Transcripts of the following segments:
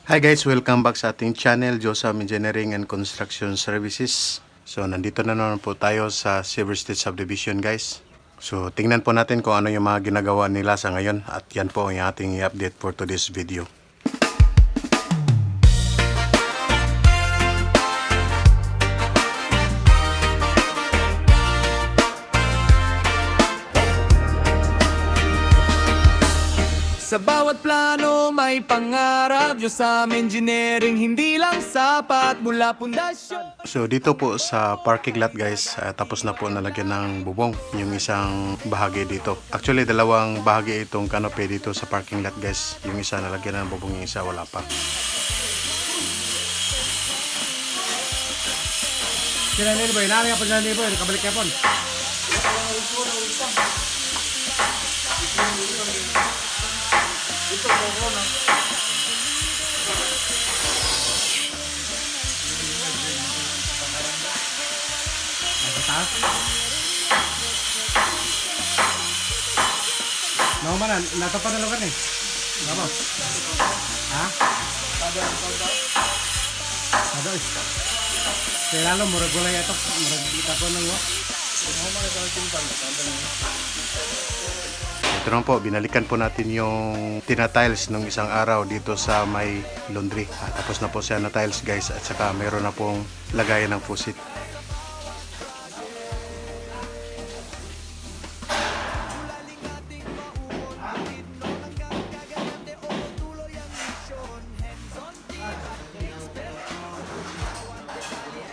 Hi guys, welcome back sa ating channel, Josam Engineering and Construction Services. So nandito na naman po tayo sa Silver State Subdivision guys. So tingnan po natin kung ano yung mga ginagawa nila sa ngayon at yan po ang ating i-update for today's video. Sa bawat plano may pangarap, Josam Engineering hindi lang sapat mula pundasyon. So dito po sa parking lot guys, tapos na po nalagyan ng bubong yung isang bahagi dito. Actually dalawang bahagi itong canopy dito sa parking lot guys. Yung isa nalagyan ng bubong, yung isa wala pa. Sila nila boy, nari apa sila nila boy, kabalik yapon. Taas. No man, natapa na lugar ni. Baba. Ha? Ada. Kaya lalo murag gulay ito, murag itapon ng wa. Ito naman po, binalikan po natin yung tina-tiles nung isang araw dito sa may laundry. Tapos na po siya na tiles guys, at saka mayroon na pong lagayan ng faucet.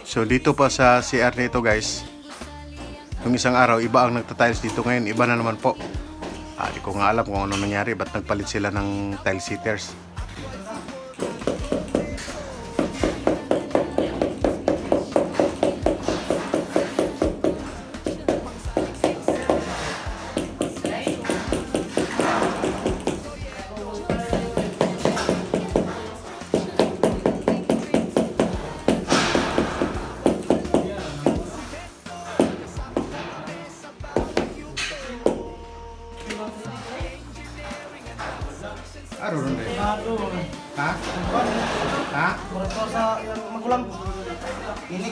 So dito pa sa CR nito guys, yung isang araw iba ang nagta-tiles dito, ngayon iba na naman po. Di ko nga alam kung ano nangyari, ba't nagpalit sila ng tile sitters. Aro ron deh. Ha? Ha? Murag ko sa yung magulang. Ini.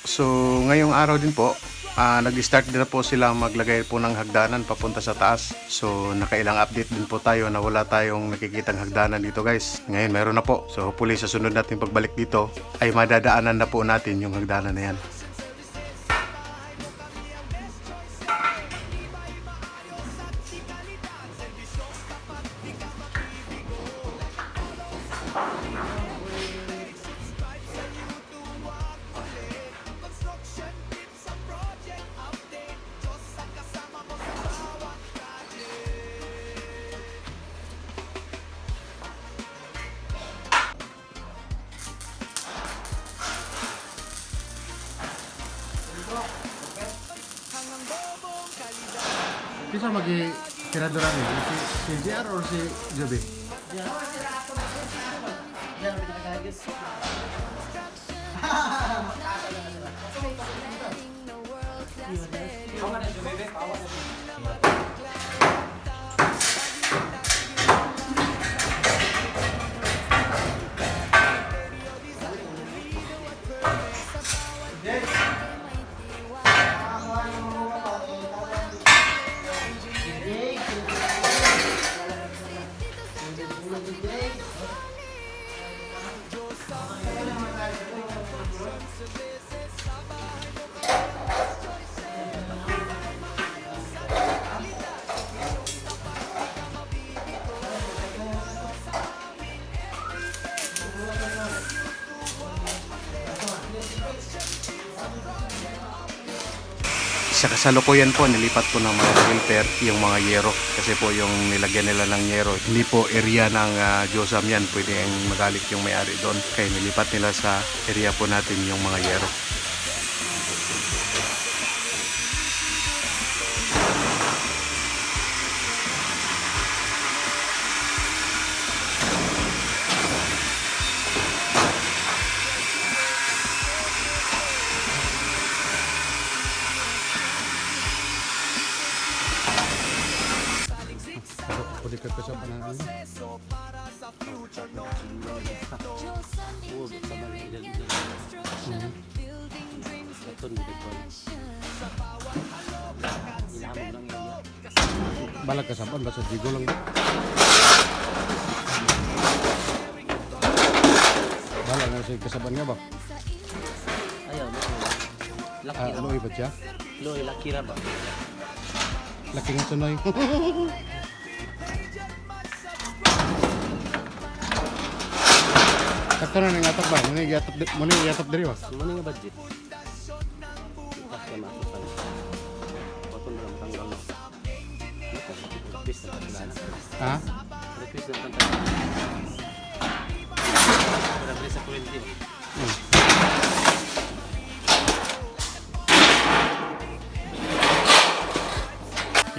So ngayong araw din po, nag-start din na po sila maglagay po ng hagdanan papunta sa taas. So nakailang update din po tayo na wala tayong nakikitang hagdanan dito guys. Ngayon meron na po. So hopefully sa sunod natin pagbalik dito ay madadaanan na po natin yung hagdanan na yan. Bisa magi tiradora ni si JR or si Joby? Sa kasalukuyan po, nilipat po ng mga filter yung mga yero. Kasi po yung nilagyan nila ng yero, hindi po area ng Josam yan. Pwede yung magalit yung may-ari doon. Kaya nilipat nila sa area po natin yung mga yero. di ka kasama na ano. Balag kasaban basta digo lang ba? Balag nga sa kasaban nga ba? Ayaw, laki Ano iba siya? Loy, laki ra ba? Laki nga sunoy. Kakto na nga atap ba? Muna yatap diri ba? Ano nga budget? Basta masuk pa. Potong dalam tanggal. Request na pagdana. Ha? Request na pagdana. Para sa kurente.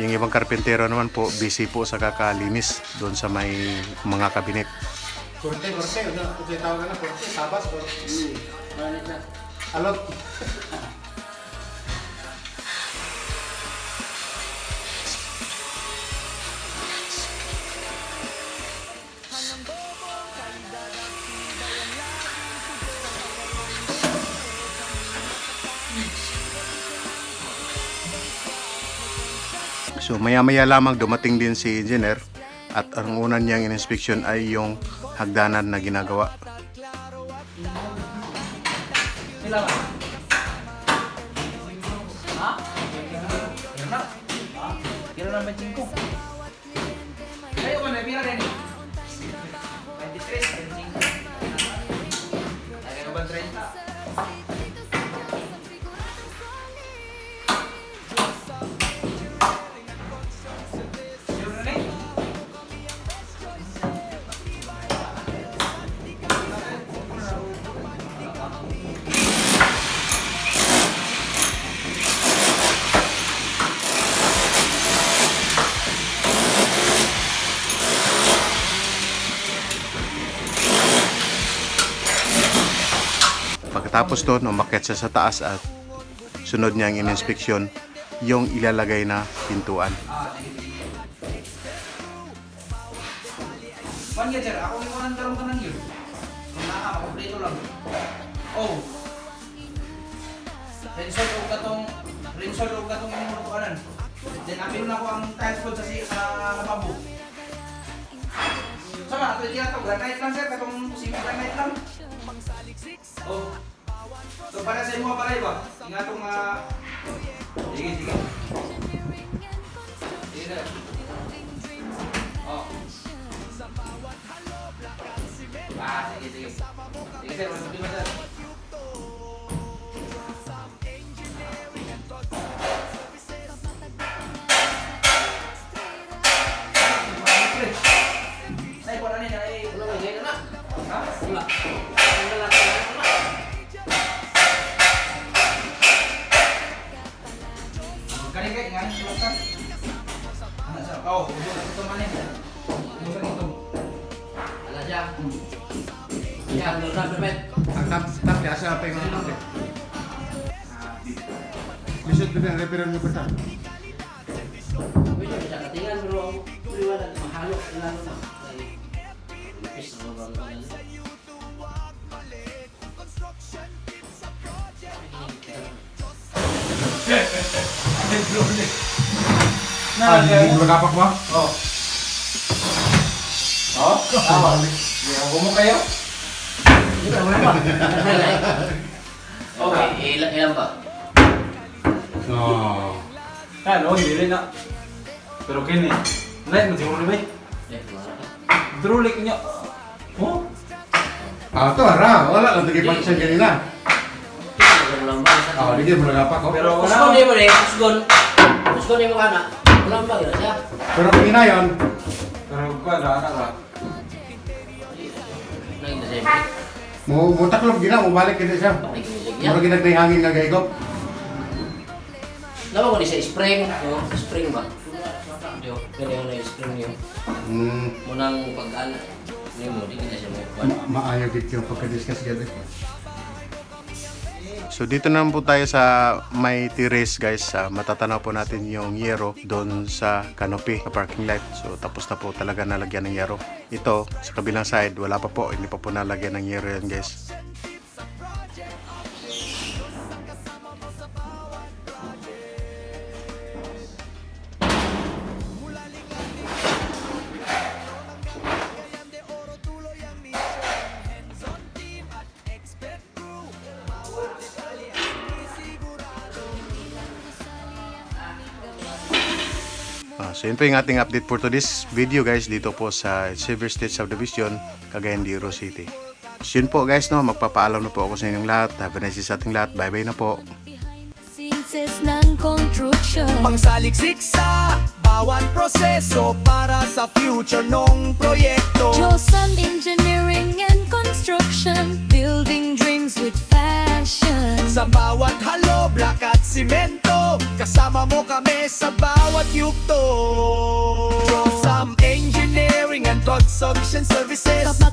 Yung ibang karpentero naman po, busy po sa kakalinis doon sa may mga kabinet. Korte. Ano tawag na korte? Sabas o? Alot. So maya-maya lamang dumating din si engineer at ang una niyang in-inspection ay yung hagdanan na ginagawa. Kira na ba cingko? Ayo mana pira rin? 23, 25. Ada ka ba 30? Pagkatapos doon, umakyat siya sa taas at sunod niyang in-inspection yung ilalagay na pintuan. Man ya jar, ako ikaw nang darong kanang yun. Naa, kompleto lang. Oh. Rinsol og katong imong lutuanan. Then apil na ko ang tiles pod sa lababo. Sama, ato diya to granite lang sir, katong simple granite lang. Oh. So para sa imo balay ba? Ingatong sige. Sige. Oh. Sige. Sige sir, masuk lima sir. Saya buat ani dah. Belum lagi nak. Ha? Enggak. Kali ngani silakan. Oh, itu mana? Bukan itu. Alaja. Ya, benar benar. Tap biasa apa yang nonton deh? Bisa dengan referan mo pa. Bisa bisa ketinggalan bro. Beliau ada mahalo ilan na. Bisa ngomong. Hindi mo nagapak ba? Oh. Oh, awal. Ya, ngomong kayo. Okay, ilan ba? Oh. Ano, hindi na. Pero kini, naik mo siguro ba? Drulik niya. Oh? Ah, to ara, wala lang tagi function kanina. Ah, hindi mo nagapak ko. Pero Kusgon wala. din mo rin, kusgon. Kusgon din mo ka na. Walang ba yun siya? Pero kanina yon. Pero ko ada anak lah. Naging na siya. Mo taklob gina mo balik kini siya. Balik mo siya. Mura ginagday hangin nga gaigop. Nama ko di sa spring. Yo, spring ba? Yo, ganyan na yung spring yun. Munang pag-ana. Hindi mo, di kita siya may kuwan. Maayo gid yung pagka-discuss gid. So dito naman po tayo sa may terrace guys. Matatanaw po natin yung yero doon sa canopy na parking lot. So tapos na po talaga nalagyan ng yero. Ito sa kabilang side wala pa po, hindi pa po nalagyan ng yero yan guys. So yun po yung ating update for today's video guys dito po sa Silver State Subdivision, Cagayan de Oro City. So yun po guys, no, magpapaalam na po ako sa inyong lahat. Have a nice day sa ating lahat. Bye bye na po. Sinces ng construction. Pangsaliksik sa bawat proseso para sa future nung proyekto. Josam Engineering and Construction, building dreams with passion. Sa bawat halo, block at simento, kasama mo kami sa bawat yugto. Josam Engineering and Construction Services. Kapag